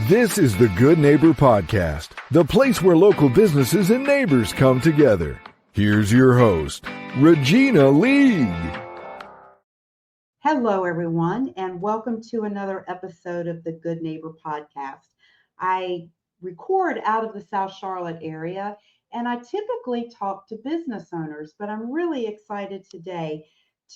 This is the Good Neighbor Podcast, the place where local businesses and neighbors come together. Here's your host, Regina League. Hello, everyone, and welcome to another episode of the Good Neighbor Podcast. I record out of the South Charlotte area, and I typically talk to business owners, but I'm really excited today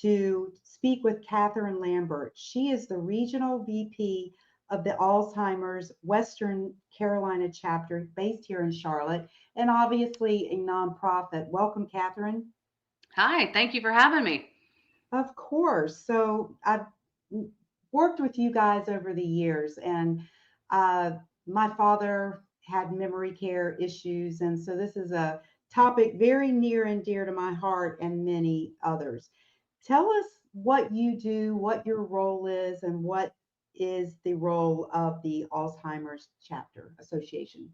to speak with Katherine Lambert. She is the Regional VP of the Alzheimer's Western Carolina chapter based here in Charlotte, and obviously a nonprofit. Welcome, Katherine. Hi, thank you for having me. Of course. So I've worked with you guys over the years, and my father had memory care issues, and so this is a topic very near and dear to my heart and many others. Tell us what you do, what your role is, and what is the role of the Alzheimer's Chapter Association.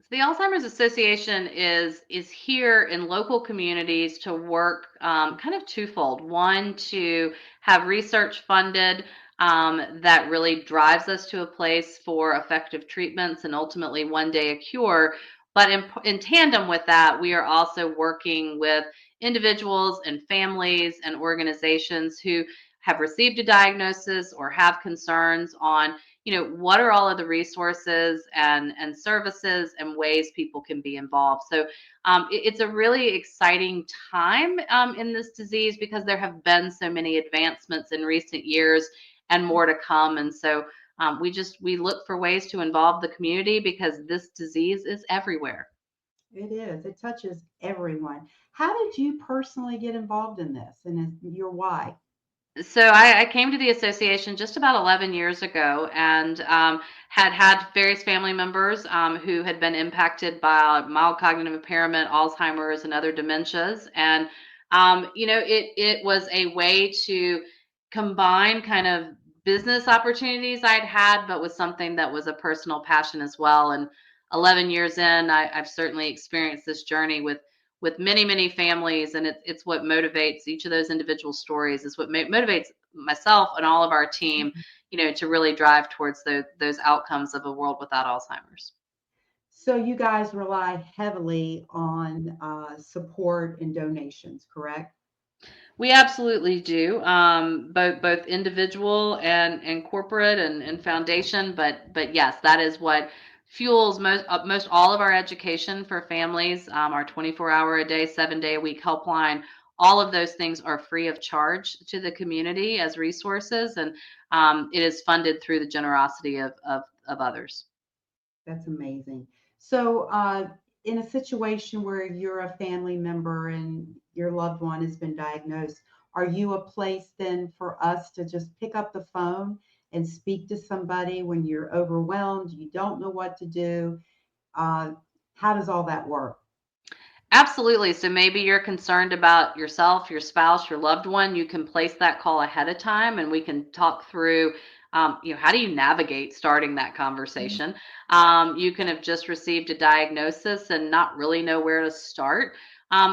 The Alzheimer's Association is here in local communities to work kind of twofold. One, to have research funded that really drives us to a place for effective treatments and ultimately one day a cure. But in tandem with that, we are also working with individuals and families and organizations who have received a diagnosis or have concerns on, what are all of the resources and services and ways people can be involved. So it's a really exciting time in this disease because there have been so many advancements in recent years and more to come. And so we look for ways to involve the community because this disease is everywhere. It is. It touches everyone. How did you personally get involved in this, and your why? So I came to the association just about 11 years ago and had various family members who had been impacted by mild cognitive impairment, Alzheimer's, and other dementias. And, it was a way to combine kind of business opportunities I'd had, but with something that was a personal passion as well. And 11 years in, I've certainly experienced this journey with many, many families. And it's what motivates each of those individual stories is what motivates myself and all of our team, to really drive towards those outcomes of a world without Alzheimer's. So you guys rely heavily on support and donations, correct? We absolutely do, both individual and corporate and foundation. But yes, that is what fuels most all of our education for families. Our 24-hour a day, 7-day a week helpline. All of those things are free of charge to the community as resources, and it is funded through the generosity of others. That's amazing. So in a situation where you're a family member and your loved one has been diagnosed, are you a place then for us to just pick up the phone and speak to somebody when you're overwhelmed, you don't know what to do? How does all that work? Absolutely. So maybe you're concerned about yourself, your spouse, your loved one. You can place that call ahead of time and we can talk through, how do you navigate starting that conversation? You can have just received a diagnosis and not really know where to start.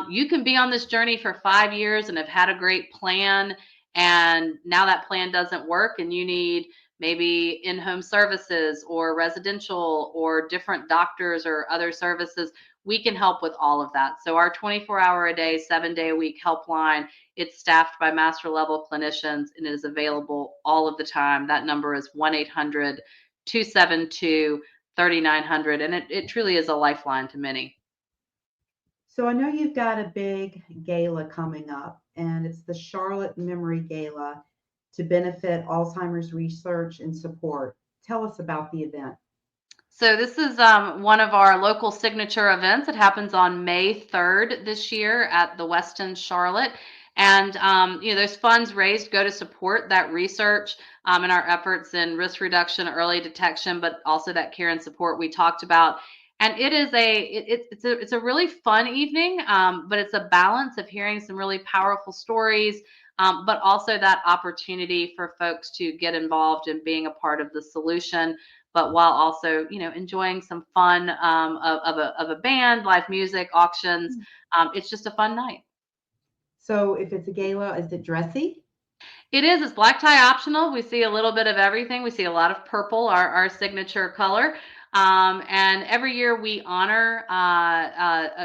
You can be on this journey for 5 years and have had a great plan. And now that plan doesn't work and you need maybe in-home services or residential or different doctors or other services. We can help with all of that. So our 24-hour a day, 7-day a week helpline, it's staffed by master level clinicians and it is available all of the time. That number is 1-800-272-3900. And it truly is a lifeline to many. So I know you've got a big gala coming up, and it's the Charlotte Memory Gala to benefit Alzheimer's research and support. Tell us about the event. So this is one of our local signature events. It happens on May 3rd this year at the Westin Charlotte. And, those funds raised go to support that research and our efforts in risk reduction, early detection, but also that care and support we talked about. And it is it's a really fun evening, but it's a balance of hearing some really powerful stories, but also that opportunity for folks to get involved in being a part of the solution, but while also, enjoying some fun of a band, live music, auctions. It's just a fun night. So if it's a gala, is it dressy? It is. It's black tie optional. We see a little bit of everything. We see a lot of purple, our signature color. And every year we honor,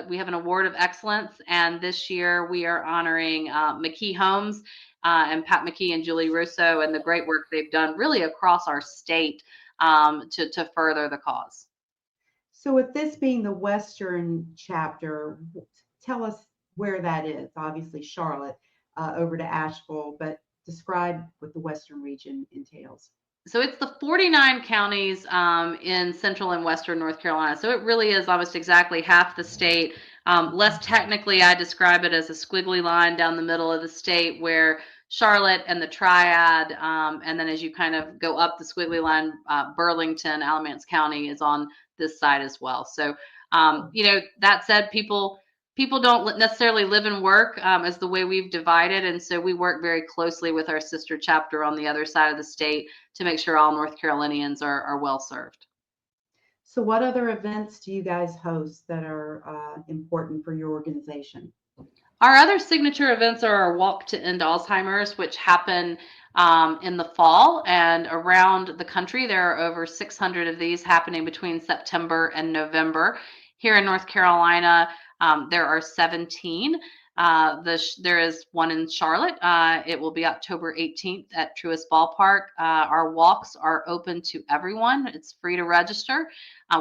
we have an award of excellence. And this year we are honoring McKee Homes and Pat McKee and Julie Russo and the great work they've done really across our state to further the cause. So with this being the Western chapter, tell us where that is. Obviously Charlotte over to Asheville, but describe what the Western region entails. So it's the 49 counties in central and western North Carolina. So it really is almost exactly half the state. Less technically, I describe it as a squiggly line down the middle of the state where Charlotte and the Triad, and then as you kind of go up the squiggly line, Burlington, Alamance County is on this side as well. So, that said, people don't necessarily live and work as the way we've divided. And so we work very closely with our sister chapter on the other side of the state to make sure all North Carolinians are well served. So what other events do you guys host that are important for your organization? Our other signature events are our Walk to End Alzheimer's, which happen in the fall, and around the country. There are over 600 of these happening between September and November. Here in North Carolina, there are 17. There is one in Charlotte. It will be October 18th at Truist Ballpark. Our walks are open to everyone. It's free to register.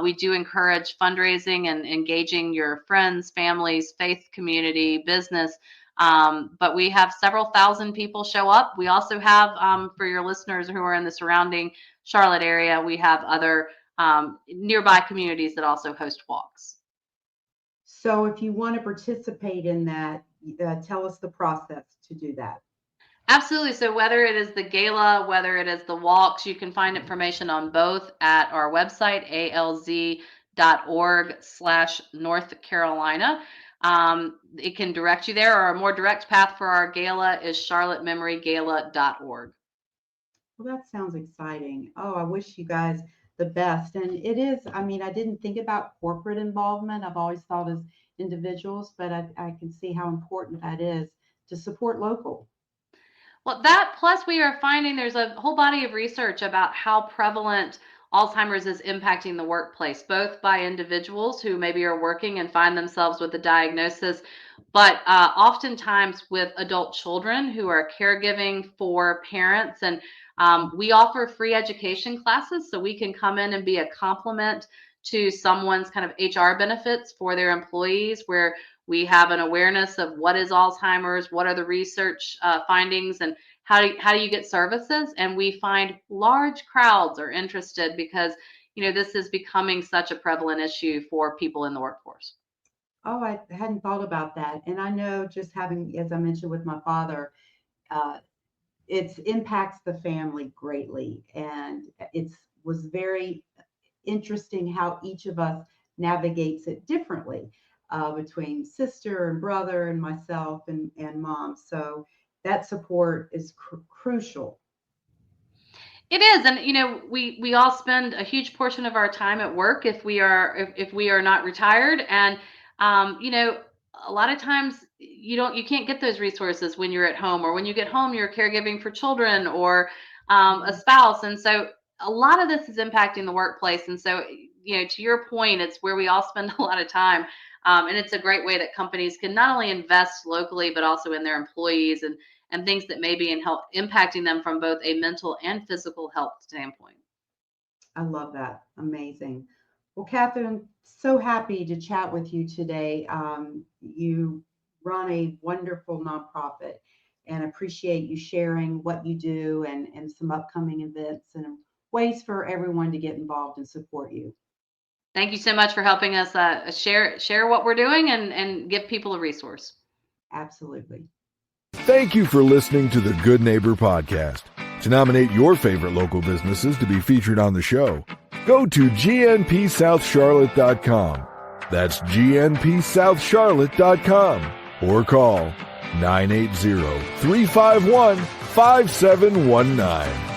We do encourage fundraising and engaging your friends, families, faith community, business. But we have several thousand people show up. We also have, for your listeners who are in the surrounding Charlotte area, we have other nearby communities that also host walks. So if you want to participate in that, tell us the process to do that. Absolutely. So whether it is the gala, whether it is the walks, you can find information on both at our website, alz.org/North Carolina. It can direct you there, or a more direct path for our gala is charlottememorygala.org. Well, that sounds exciting. Oh, I wish you guys the best. And it is, I didn't think about corporate involvement. I've always thought as individuals, but I can see how important that is to support local. Well, that plus we are finding there's a whole body of research about how prevalent Alzheimer's is impacting the workplace, both by individuals who maybe are working and find themselves with a diagnosis, but oftentimes with adult children who are caregiving for parents. And we offer free education classes, so we can come in and be a complement to someone's kind of HR benefits for their employees, where we have an awareness of what is Alzheimer's, what are the research findings, and how do you get services. And we find large crowds are interested because, this is becoming such a prevalent issue for people in the workforce. Oh, I hadn't thought about that. And I know just having, as I mentioned with my father, it impacts the family greatly. And it was very interesting how each of us navigates it differently between sister and brother and myself and mom. So that support is crucial. It is. And, we all spend a huge portion of our time at work if we are not retired. And, a lot of times you can't get those resources when you're at home, or when you get home, you're caregiving for children or a spouse. And so a lot of this is impacting the workplace. And so, to your point, it's where we all spend a lot of time. And it's a great way that companies can not only invest locally, but also in their employees and things that may be impacting them from both a mental and physical health standpoint. I love that. Amazing. Well, Katherine, so happy to chat with you today. You run a wonderful nonprofit, and appreciate you sharing what you do and some upcoming events and ways for everyone to get involved and support you. Thank you so much for helping us share what we're doing and give people a resource. Absolutely. Thank you for listening to the Good Neighbor Podcast. To nominate your favorite local businesses to be featured on the show, go to gnpsouthcharlotte.com. That's gnpsouthcharlotte.com, or call 980-351-5719.